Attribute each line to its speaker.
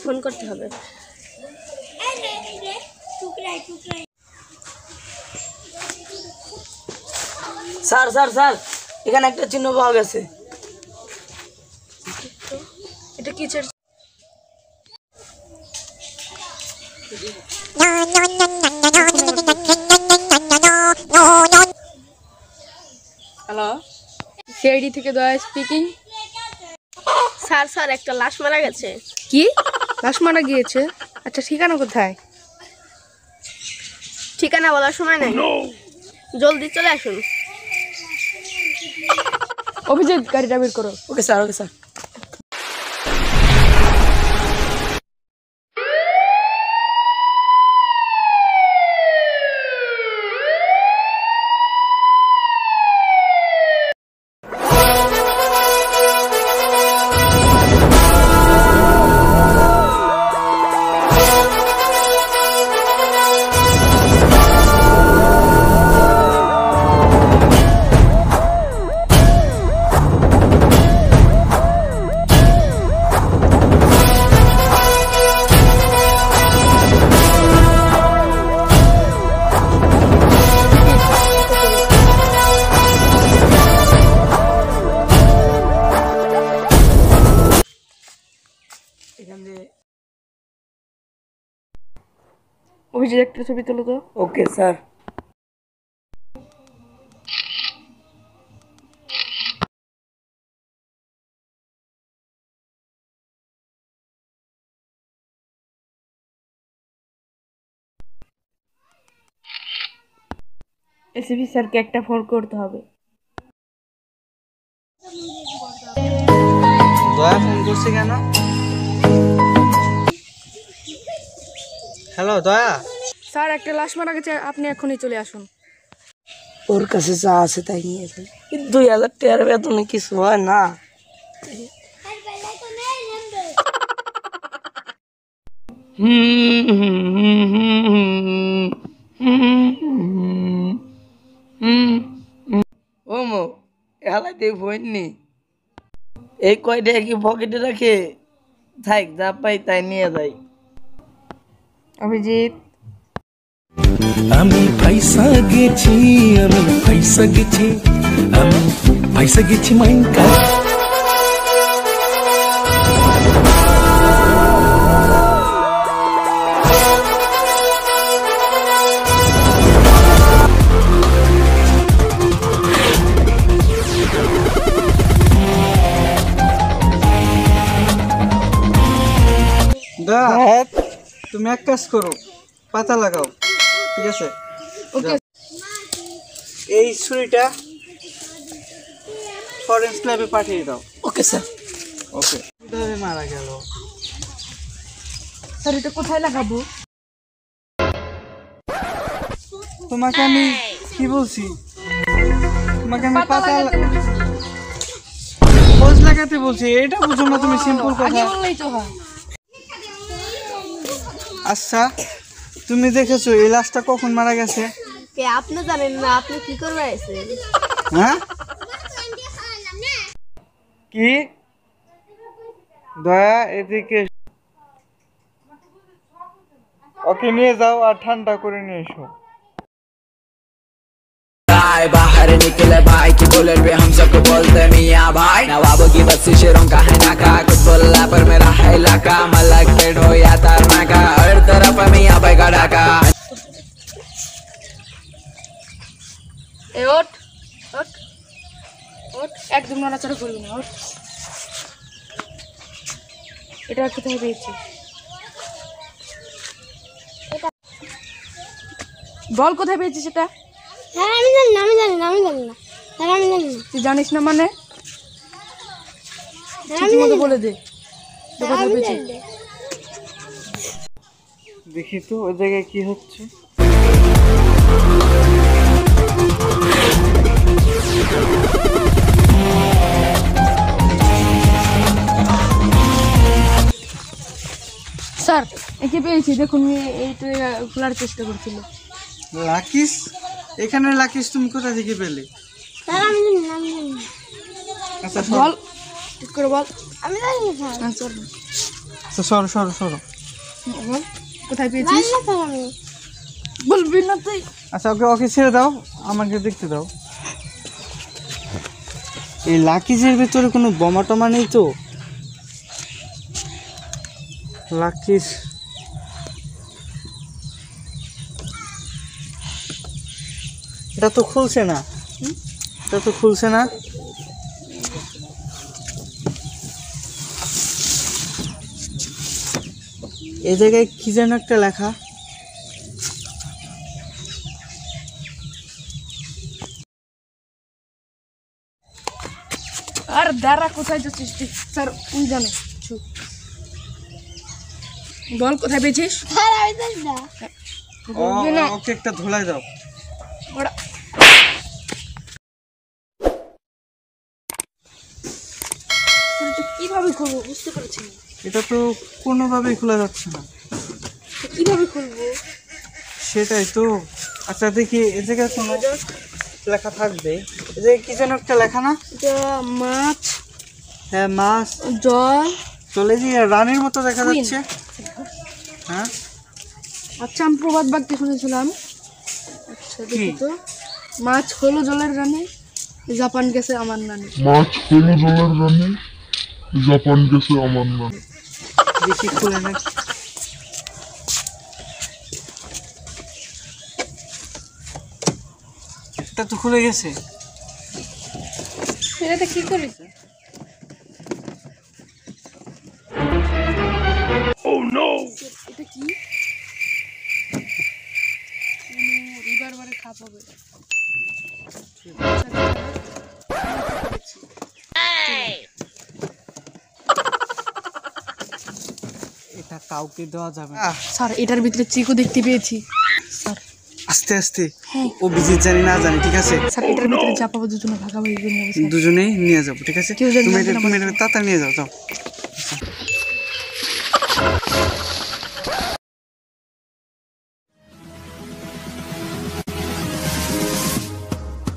Speaker 1: Phone করতে হবে।
Speaker 2: Sir sir sir এখানে একটা চিহ্ন পাওয়া গেছে।
Speaker 1: এটা কিসের?
Speaker 3: হ্যালো, সিআইডি থেকে দয়া স্পিকিং।
Speaker 1: স্যার স্যার একটা লাশ মারা গেছে।
Speaker 3: কি লাশ মারা গিয়েছে? আচ্ছা, ঠিকানা কোথায়?
Speaker 1: ঠিকানা বলার সময় নাই, জলদি চলে আসুন।
Speaker 3: অভিজিৎ, গাড়িটা বের করো।
Speaker 2: ওকে স্যার, ওকে স্যার।
Speaker 3: অভিজিৎ, একটা ছবি তুলো তো।
Speaker 2: Okay sir.
Speaker 3: এসিপি স্যারকে একটা ফোন করতে হবে।
Speaker 4: দয়া ফোন করছে কেন? হ্যালো দয়া।
Speaker 3: স্যার, একটা লাশ মারা গেছে, আপনি এখনই চলে আসুন।
Speaker 2: ওর কাছে যা আছে তাই নিয়ে যাই। 2000 টাকার বেতনে কিছু হয় না। ও মো এলাই দিয়ে বইনি, এই কয়টা কি পকেটে রাখে থাক, যা পাই তাই নিয়ে যাই।
Speaker 3: অভিজিৎ,
Speaker 5: আমি পয়সা গেছি, আমি পয়সা গেছি, আমি পয়সা গেছি মাইকা।
Speaker 4: দয়া, তুমি এক কাজ করো, পাতা লাগাও, ঠিক আছে?
Speaker 3: ওকে।
Speaker 4: এই ছুরিটা ফরেন্স ল্যাবে পাঠিয়ে দাও।
Speaker 2: Okay sir.
Speaker 4: ওকে। কিভাবে মারা গেল?
Speaker 3: স্যার, এটা কোথায় লাগাবো?
Speaker 4: তোমাকে আমি কি বলছি? তোমাকে আমি পাতা খোঁজ লাগাতে বলছি, এটা বুঝো না তুমি? সিম্পল
Speaker 3: আগে
Speaker 4: কথা।
Speaker 3: বললেই তো হয়।
Speaker 4: আচ্ছা, তুমি দেখেছো এই লাশটা কখন মারা গেছে?
Speaker 1: কে আপনি জানেন না? আপনি কি করবে আইছেন?
Speaker 4: হ্যাঁ, কি? দয়া এদিকে, ওকে নিয়ে যাও আর ঠান্ডা করে নিয়ে এসো।
Speaker 6: बाहर निकले भाई की बुलेट पे हम सबको बोलते मियां भाई, नवाबों की बस्ती शेरों का है नाका, कुछ बोला पर मेरा है इलाका, मलक पेड़ हो या तारना का, हर तरफ मियां भाई का डाका।
Speaker 3: এ ওঠ, ওঠ, ওঠ, একদম নড়াচড়া করবি না, ওঠ। এটা কোথায় পেয়েছিস? বল, কোথায় পেয়েছিস এটা?
Speaker 1: হ্যাঁ আমি জানি না, আমি জানি না, আমি জানি না, হ্যাঁ আমি জানি না,
Speaker 3: তুই জানিস না মানে?
Speaker 1: হ্যাঁ
Speaker 3: ঠিক মতো বলে দে, কোথায়
Speaker 1: আমি
Speaker 3: পেয়েছিস?
Speaker 1: জানি না।
Speaker 4: দেখি তো ওই জায়গায় কি হচ্ছে।
Speaker 3: স্যার, একে পেয়েছি, দেখুন এইটা খোলার চেষ্টা করছিল।
Speaker 4: লাকিস? এখানে লাকিস তুমি কোথা থেকে পেলে?
Speaker 1: স্যার আমি জানি না, আমি জানি না।
Speaker 4: আচ্ছা
Speaker 3: বল, ঠিক করে বল।
Speaker 1: আমি জানি না স্যার।
Speaker 3: হ্যাঁ, চল।
Speaker 4: তো সরো সরো সরো।
Speaker 3: বল কোথায় পেয়েছিস?
Speaker 1: জানি না স্যার আমি।
Speaker 3: বলবি না তুই?
Speaker 4: আচ্ছা ওকে ওকে ছেড়ে দাও, আমাকে দেখতে দাও। এই লাকিজের ভিতরে কোনো বোমা টমা নেই তো? লাকিজ এটা তো খুলছে না, এটা তো খুলছে না। এই জায়গায় কি যেন একটা লেখা।
Speaker 3: আর দাঁড়া, কোথায় যাচ্ছিস তুই? স্যার উনি জানে। চুপ। বল কোথায় পেয়েছিস?
Speaker 1: স্যার আমি জানি না।
Speaker 3: বলবি না?
Speaker 4: ওকে একটা ধুলাই দাও।
Speaker 3: ওরা এটা কিভাবে খুলবো বুঝতে পারছি না।
Speaker 4: এটা তো কোনোভাবেই খোলা যাচ্ছে না।
Speaker 3: তো কিভাবে খুলবো?
Speaker 4: সেটাই তো। আচ্ছা দেখি এ জায়গায় কোনো লেখা থাকবে। এই জায়গায় কি যেন একটা লেখা না?
Speaker 3: এটা মাছ,
Speaker 4: হ্যাঁ মাছ,
Speaker 3: জল।
Speaker 4: চলে যে রানীর মতো দেখা
Speaker 3: Queen।
Speaker 4: যাচ্ছে। হ্যাঁ
Speaker 3: আচ্ছা আমি প্রবাদ বাক্যে শুনেছিলাম। আচ্ছা দেখি তো। মাছ হলো জলের রানী, জাপান গেছে আমার নানি।
Speaker 7: মাছ হলো জলের রানী, জাপান গেছে আমার নানি।
Speaker 4: দেখি খুলে না। এটা তো খুলে গেছে।
Speaker 3: এটা কি করিস? এটা কি? রিভার বারে খাপ হবে।
Speaker 4: এটা কাউকে দেওয়া যাবে না।
Speaker 3: স্যার এটার ভিতরে চিকু দেখতে পেয়েছি। স্যার
Speaker 4: আস্তে আস্তে।
Speaker 3: হ্যাঁ।
Speaker 4: ও বিজিত জানি না জানি, ঠিক আছে?
Speaker 3: স্যার এটার ভিতরে যা পাবো দুজনে ভাগাভাগি করে নেবো স্যার।
Speaker 4: দুজনেই নিয়ে যাবো, ঠিক আছে?
Speaker 3: কেউ যেন
Speaker 4: তুমি
Speaker 3: জানতে
Speaker 4: এটা
Speaker 3: না
Speaker 4: তুমি
Speaker 3: পারে।
Speaker 4: এটা তাড়াতাড়ি নিয়ে যাও, যাও।